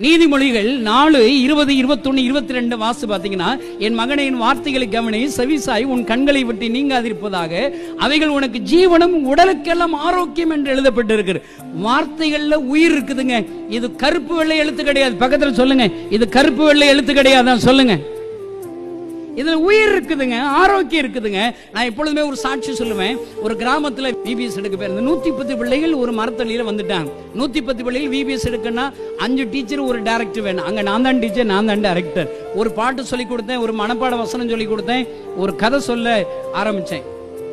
நீதிமொழிகள் 4:20-21-22 வாசி பாத்தீங்கன்னா, என் மகனே என் வார்த்தைகளை கவனி, செவிசாய், உன் கண்களை விட்டு நீங்காதிருப்பதாக, அவைகள் உனக்கு ஜீவனும் உடலுக்கெல்லாம் ஆரோக்கியம் என்று எழுதப்பட்டிருக்கிறது. வார்த்தைகள்ல உயிர் இருக்குதுங்க. இது கருப்பு வெள்ளை எழுத்து கிடையாது. பக்கத்துல சொல்லுங்க, இது கருப்பு வெள்ளை எழுத்து கிடையாது. சொல்லுங்க, இதுல உயிர் இருக்குதுங்க, ஆரோக்கியம் இருக்குதுங்க. நான் எப்பொழுதுமே ஒரு சாட்சி சொல்லுவேன். ஒரு கிராமத்துல விபிஎஸ் எடுக்க போயிருந்த 110 பிள்ளைகள் ஒரு மரத்தடியில வந்துட்டாங்க. 110 பிள்ளைகள் விபிஎஸ் எடுக்கன்னா 5 டீச்சர் ஒரு டைரக்டர் வேணும். அங்க நான் தான் டீச்சர், நான் தான் டைரக்டர். ஒரு பாட்டு சொல்லி கொடுத்தேன், ஒரு மனப்பாட வசனம் சொல்லி கொடுத்தேன், ஒரு கதை சொல்ல ஆரம்பிச்சேன்.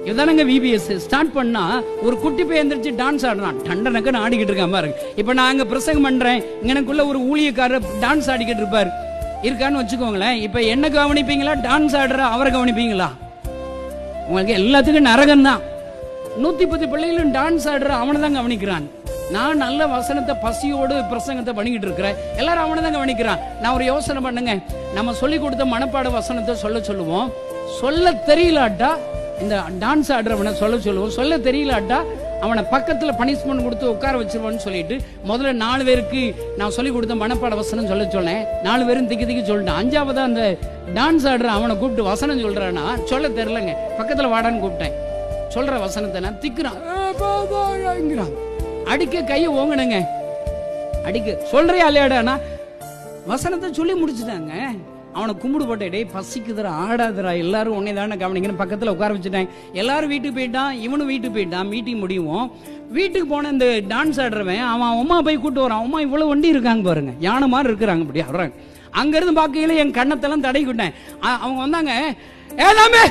இதுதானங்க விபிஎஸ். ஸ்டார்ட் பண்ணா ஒரு குட்டி போய் எந்திரிச்சு டான்ஸ் ஆடுறான். டண்டனக்கு ஆடிக்கிட்டு இருக்கான் பாருங்க. இப்ப நான் அங்க பிரசங்கம் பண்றேன், எனக்குள்ள ஒரு ஊழியக்காரர் டான்ஸ் ஆடிக்கிட்டு இருப்பாரு இருக்கான்னு வச்சுக்கோங்களேன். இப்ப என்ன கவனிப்பீங்களா, டான்ஸ் ஆடுற அவரை கவனிப்பீங்களா? உங்களுக்கு எல்லாத்துக்கும் நரகம் தான். 110 பிள்ளைகளும் டான்ஸ் ஆடுற அவனை தான் கவனிக்கிறான். நான் நல்ல வசனத்தை பசியோடு பிரசங்கத்தை பண்ணிக்கிட்டு இருக்கிறேன், எல்லாரும் அவனை தான் கவனிக்கிறான். நான் ஒரு யோசனை பண்ணுங்க, நம்ம சொல்லி கொடுத்த மனப்பாட வசனத்தை சொல்லுவோம். சொல்ல தெரியலாட்டா இந்த டான்ஸ் ஆடுறவனை சொல்லுவோம். சொல்ல தெரியலாட்டா அவனை பக்கத்துல பனிஷ்மெண்ட் கொடுத்து உட்கார வச்சிருவான்னு சொல்லிட்டு முதல்ல 4 பேருக்கு நான் சொல்லி கொடுத்த மனப்பாட வசனம் சொன்னேன். 4 பேரும் திக்கி சொல்லிட்டேன். 5ஆவதா அந்த டான்ஸ் ஆடுற அவனை கூப்பிட்டு வசனம் சொல்றானா, சொல்ல தெரியலங்க, பக்கத்துல வாடான்னு கூப்பிட்டேன். சொல்ற வசனத்தை நான் திக்குறான், அடிக்க கையை ஓங்கணுங்க, அடிக்க சொல்றியா இல்லையாடானா வசனத்தை சொல்லி முடிச்சுட்டாங்க. அவனை கும்பிடு போட்டே, டே பசிக்குதுரா, ஆடாதுரா, எல்லாரும் உன்னை தானே கவனிக்கணும், பக்கத்துல உட்கார வச்சுட்டாங்க. எல்லாரும் வீட்டுக்கு போயிட்டான், இவனும் வீட்டுக்கு போயிட்டான். மீட்டிங் முடியும். வீட்டுக்கு போன இந்த டான்ஸ் ஆடுறவன் அவன் அம்மா போய் கூட்டு வரான். அம்மா இவ்வளவு வண்டி இருக்காங்க பாருங்க, யானை மாதிரி இருக்கிறாங்க. அப்படி வர்றாங்க. அங்க இருந்து பாக்கையில என் கண்ணத்தெல்லாம் தடைக்கிட்டேன். அவங்க வந்தாங்க, ஏதாமே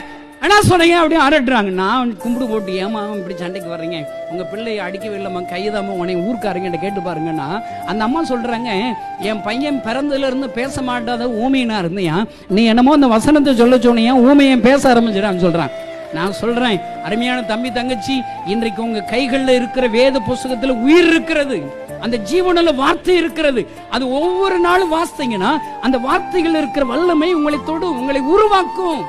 என்ன சொன்னீங்க அப்படின்னு அரட்டுறாங்க. நான் கும்பிடு போட்டு, ஏமா இப்படி சண்டைக்கு வர்றீங்க, உங்க பிள்ளைய அடிக்கவே இல்லம்மா, கைதாம உன்னை ஊர்க்காரங்க கேட்டு பாருங்கன்னா, அந்த அம்மா சொல்றாங்க, என் பையன் பிறந்ததுல இருந்து பேச மாட்டாத ஊமையினா இருந்தியா, நீ என்னமோ அந்த வசனத்தை சொல்ல சொன்னியா, ஊமையன் பேச ஆரம்பிச்சிடான்னு சொல்றான். நான் சொல்றேன், அருமையான தம்பி தங்கச்சி, இன்றைக்கு உங்க கைகள்ல இருக்கிற வேத புஸ்தகத்துல உயிர் இருக்கிறது, அந்த ஜீவனுள்ள வார்த்தை இருக்கிறது. அது ஒவ்வொரு நாளும் வாசித்தீங்கன்னா அந்த வார்த்தைகள் இருக்கிற வல்லமை உங்களை தொடும், உங்களை உருவாக்கும்.